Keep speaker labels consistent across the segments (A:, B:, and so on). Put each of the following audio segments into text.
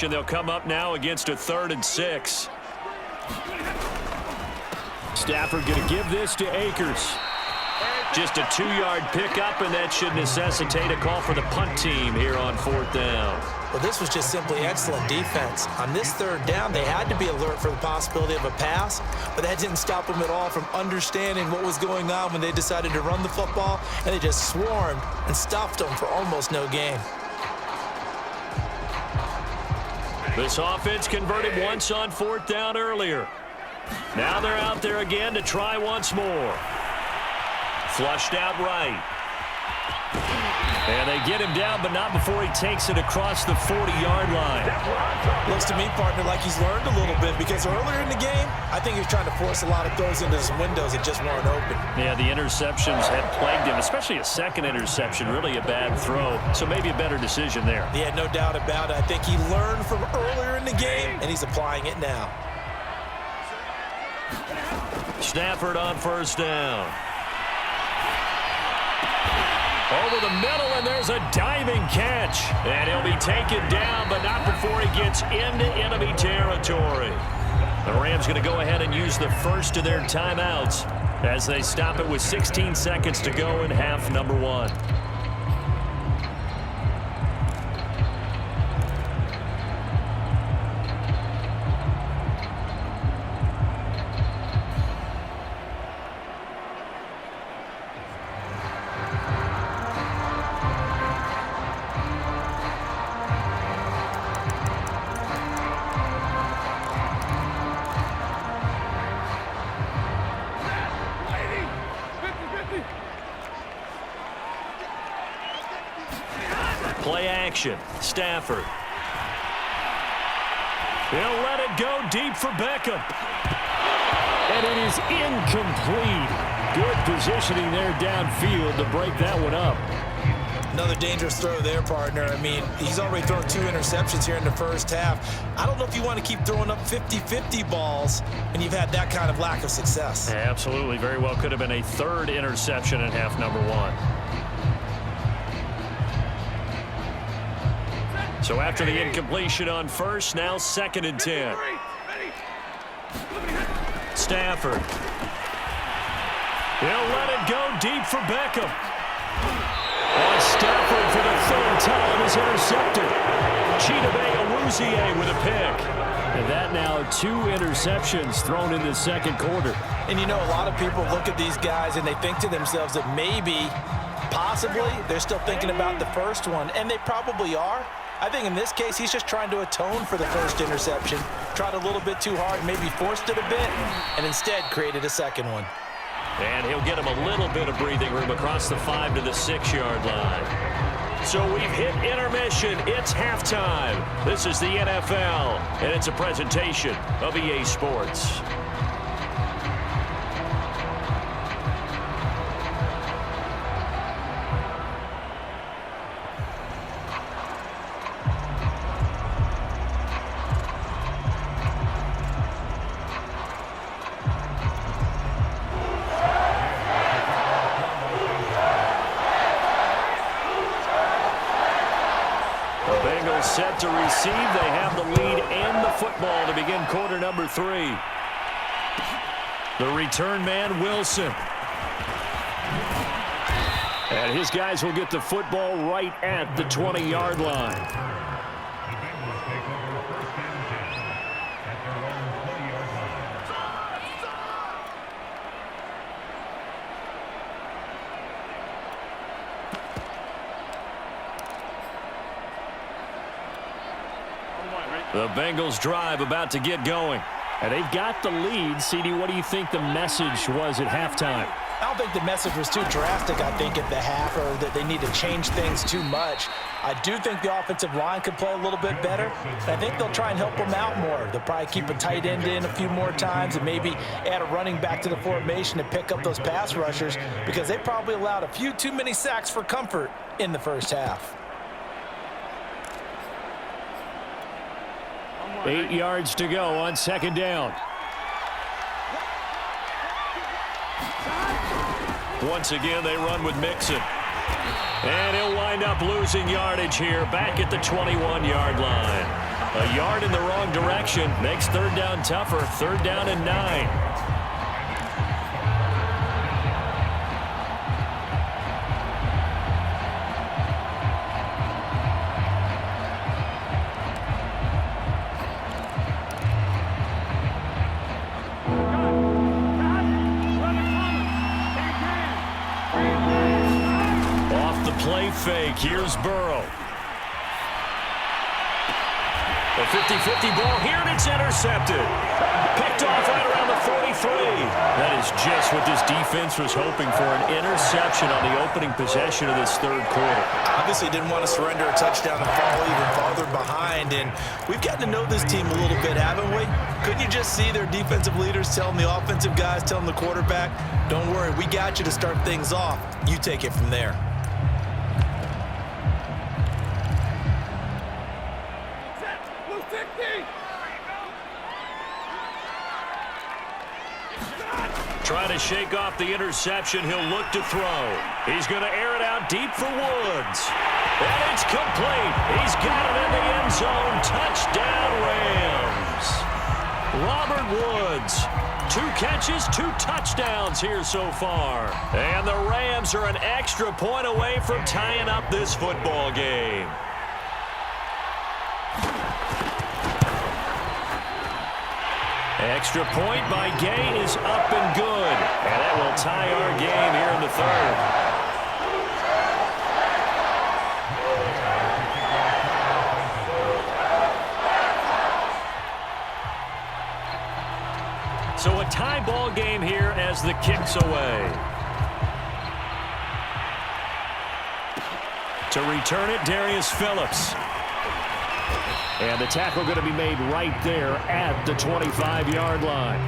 A: formation. They'll come up now against a 3rd and 6.
B: Stafford going to give this to Akers.
A: Just a 2-yard pickup, and that should necessitate a call for the punt team here on 4th down.
C: Well, this was just simply excellent defense. On this 3rd down, they had to be alert for the possibility of a pass, but that didn't stop them at all from understanding what was going on when they decided to run the football, and they just swarmed and stuffed them for almost no gain.
A: This offense converted once on 4th down earlier. Now they're out there again to try once more. Flushed out right. And they get him down, but not before he takes it across the 40-yard line.
C: Looks to me, partner, like he's learned a little bit, because earlier in the game, I think he was trying to force a lot of throws into some windows that just weren't open.
A: Yeah, the interceptions had plagued him, especially a second interception, really a bad throw. So maybe a better decision there.
C: Yeah, no doubt about it. I think he learned from earlier in the game, and he's applying it now.
A: Stafford on 1st down. Over the middle, and there's a diving catch. And he'll be taken down, but not before he gets into enemy territory. The Rams going to go ahead and use the first of their timeouts as they stop it with 16 seconds to go in half number 1. Play action. Stafford. He'll let it go deep for Beckham.
B: And it is incomplete. Good positioning there downfield to break that one up.
C: Another dangerous throw there, partner. I mean, he's already thrown 2 interceptions here in the first half. I don't know if you want to keep throwing up 50-50 balls when you've had that kind of lack of success.
A: Absolutely. Very well could have been a 3rd interception in half number 1. So after the incompletion on 1st, now 2nd and 10. Stafford. He'll let it go deep for Beckham. And Stafford for the 3rd time is intercepted. Chidobe Awuzie with a pick.
B: And that now 2 interceptions thrown in the 2nd quarter.
C: And you know, a lot of people look at these guys and they think to themselves that maybe, possibly, they're still thinking about the first one. And they probably are. I think in this case, he's just trying to atone for the 1st interception. Tried a little bit too hard, maybe forced it a bit, and instead created a 2nd one.
A: And he'll get him a little bit of breathing room across the 5 to the 6-yard line. So we've hit intermission. It's halftime. This is the NFL, and it's a presentation of EA Sports. Set to receive. They have the lead and the football to begin quarter number 3. The return man, Wilson. And his guys will get the football right at the 20-yard line. The Bengals drive about to get going.
B: And they've got the lead. CD, what do you think the message was at halftime?
C: I don't think the message was too drastic, I think, at the half, or that they need to change things too much. I do think the offensive line could play a little bit better. I think they'll try and help them out more. They'll probably keep a tight end in a few more times and maybe add a running back to the formation to pick up those pass rushers, because they probably allowed a few too many sacks for comfort in the first half.
B: 8 yards to go on 2nd down.
A: Once again, they run with Mixon. And he'll wind up losing yardage here back at the 21-yard line. A yard in the wrong direction makes third down tougher. Third down and 9. Play fake. Here's Burrow. A 50-50 ball here, and it's intercepted. Picked off right around the 43. That is just what this defense was hoping for, an interception on the opening possession of this third quarter.
C: Obviously didn't want to surrender a touchdown and fall even farther behind, and we've gotten to know this team a little bit, haven't we? Couldn't you just see their defensive leaders telling the offensive guys, telling the quarterback, don't worry, we got you to start things off. You take it from there.
A: Trying to shake off the interception. He'll look to throw. He's going to air it out deep for Woods. And it's complete. He's got it in the end zone. Touchdown, Rams. Robert Woods. 2 catches, 2 touchdowns here so far. And the Rams are an extra point away from tying up this football game. Extra point by Gay is up and good. And that will tie our game here in the third. So a tie ball game here as the kick's away. To return it, Darius Phillips. And the tackle going to be made right there at the 25-yard line.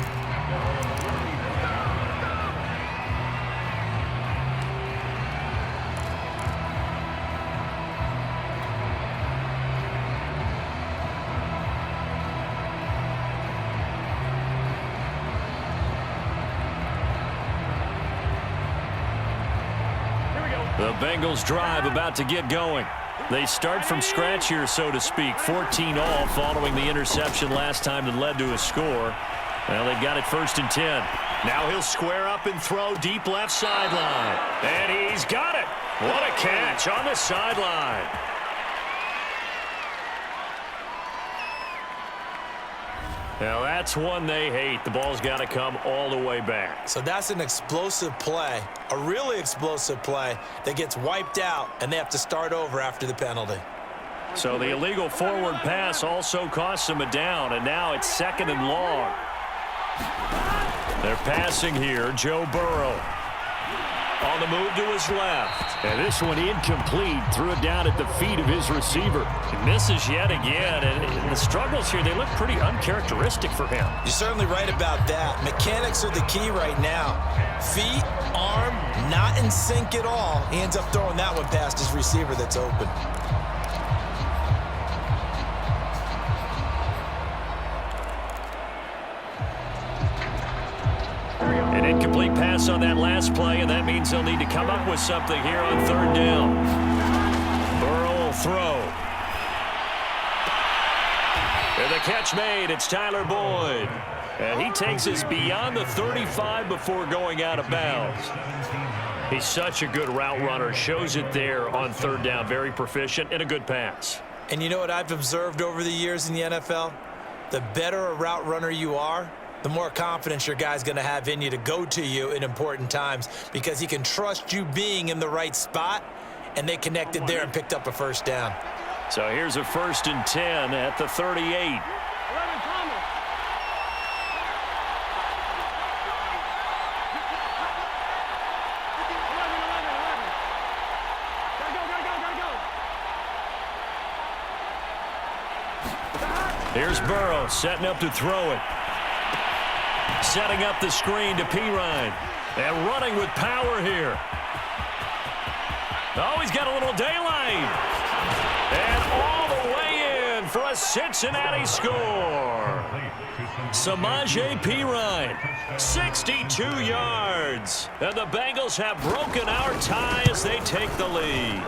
A: The Bengals drive about to get going. They start from scratch here, so to speak. 14 all following the interception last time that led to a score. Well, they've got it 1st and 10. Now he'll square up and throw deep left sideline. And he's got it. What a catch on the sideline. Now that's one they hate. The ball's got to come all the way back.
C: So that's an explosive play, a really explosive play that gets wiped out, and they have to start over after the penalty.
A: So the illegal forward pass also costs them a down, and now it's 2nd and long. They're passing here. Joe Burrow on the move to his left.
B: And this one incomplete. Threw it down at the feet of his receiver.
A: He misses yet again. And the struggles here, they look pretty uncharacteristic for him.
C: You're certainly right about that. Mechanics are the key right now. Feet, arm, not in sync at all. He ends up throwing that one past his receiver that's open.
A: An incomplete pass on that last play, and that means they'll need to come up with something here on 3rd down. Burrow will throw. And the catch made. It's Tyler Boyd. And he takes us beyond the 35 before going out of bounds. He's such a good route runner. Shows it there on 3rd down. Very proficient and a good pass.
C: And you know what I've observed over the years in the NFL? The better a route runner you are, the more confidence your guy's going to have in you to go to you in important times, because he can trust you being in the right spot, and they connected there and picked up a 1st down.
A: So here's a 1st and 10 at the 38. Here's Burrow setting up to throw it. Setting up the screen to Pirine. And running with power here. Oh, he's got a little daylight. And all the way in for a Cincinnati score. Samaje Pirine, 62 yards. And the Bengals have broken our tie as they take the lead.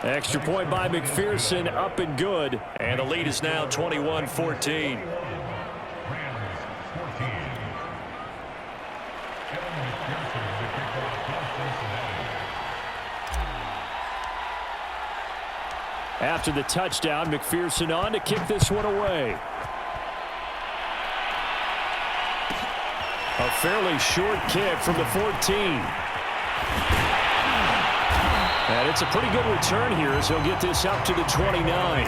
B: Extra point by McPherson, up and good.
A: And the lead is now 21-14.
B: After the touchdown, McPherson on to kick this one away. A fairly short kick from the 14. And it's a pretty good return here as he'll get this up to the 29.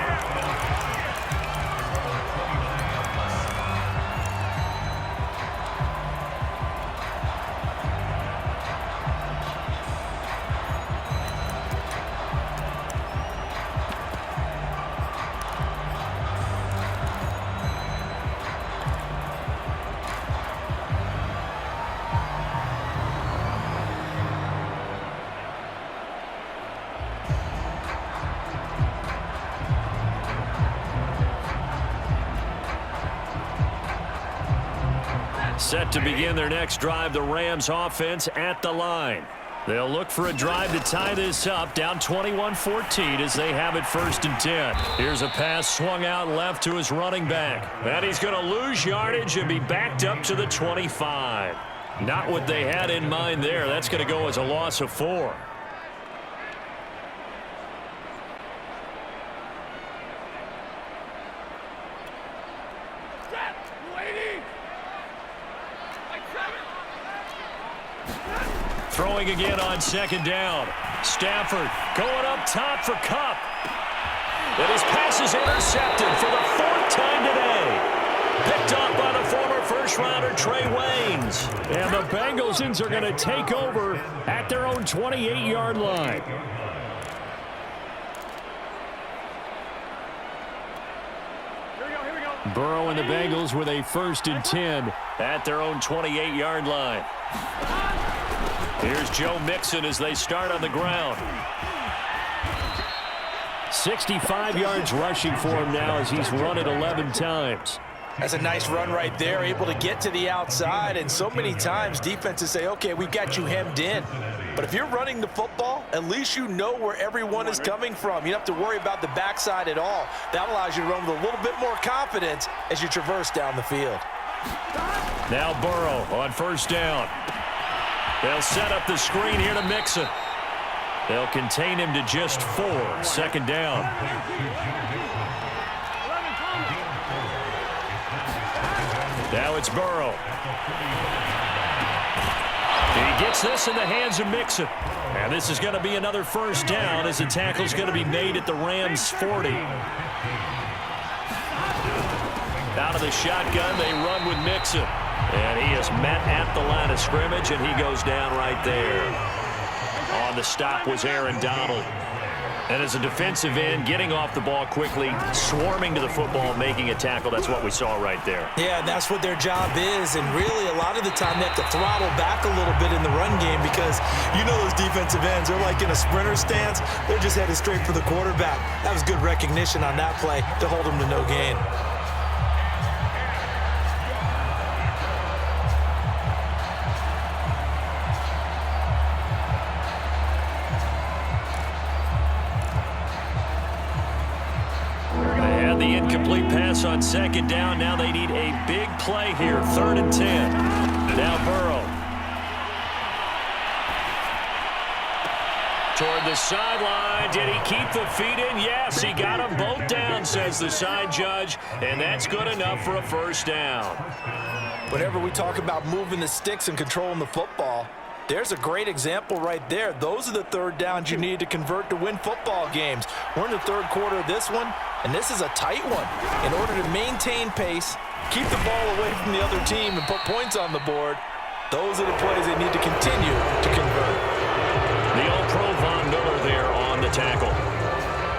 A: Set to begin their next drive, the Rams offense at the line. They'll look for a drive to tie this up, down 21-14 as they have it 1st and 10. Here's a pass swung out left to his running back. And he's going to lose yardage and be backed up to the 25. Not what they had in mind there. That's going to go as a loss of 4. Throwing again on 2nd down. Stafford going up top for Cup. And his pass is intercepted for the 4th time today. Picked up by the former first-rounder Trey Waynes.
B: And the Bengals are going to take over at their own 28-yard line. Burrow and the Bengals with a 1st and 10
A: at their own 28-yard line. Here's Joe Mixon as they start on the ground.
B: 65 yards rushing for him now as he's run it 11 times.
C: That's a nice run right there, able to get to the outside. And so many times defenses say, okay, we've got you hemmed in. But if you're running the football, at least you know where everyone is coming from. You don't have to worry about the backside at all. That allows you to run with a little bit more confidence as you traverse down the field.
A: Now Burrow on 1st down. They'll set up the screen here to Mixon. They'll contain him to just 4. 2nd down. Now it's Burrow. He gets this in the hands of Mixon. And this is going to be another 1st down as the tackle's going to be made at the Rams' 40. Out of the shotgun, they run with Mixon. And he is met at the line of scrimmage, and he goes down right there. On the stop was Aaron Donald. And as a defensive end, getting off the ball quickly, swarming to the football, making a tackle, that's what we saw right there.
C: Yeah, and that's what their job is. And really, a lot of the time, they have to throttle back a little bit in the run game because you know those defensive ends, they're like in a sprinter stance. They're just headed straight for the quarterback. That was good recognition on that play to hold them to no gain.
A: The incomplete pass on 2nd down. Now they need a big play here. 3rd and 10. Now Burrow. Toward the sideline. Did he keep the feet in? Yes, he got them both down, says the side judge. And that's good enough for a 1st down.
C: Whenever we talk about moving the sticks and controlling the football, there's a great example right there. Those are the 3rd downs you need to convert to win football games. We're in the 3rd quarter of this one, and this is a tight one. In order to maintain pace, keep the ball away from the other team, and put points on the board, those are the plays they need to continue to convert.
A: The All-Pro Von Miller there on the tackle.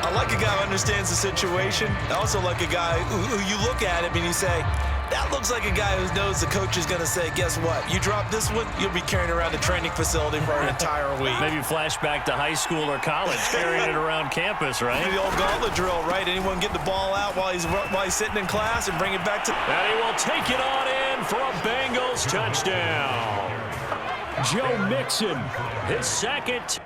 C: I like a guy who understands the situation. I also like a guy who you look at him and you say, that looks like a guy who knows the coach is going to say, guess what? You drop this one, you'll be carrying around the training facility for an entire week.
A: Maybe flashback to high school or college, carrying it around campus, right?
C: The old gauntlet drill, right? Anyone get the ball out while he's sitting in class and bring it back to...
A: And he will take it on in for a Bengals touchdown.
B: Joe Mixon,
A: his 2nd.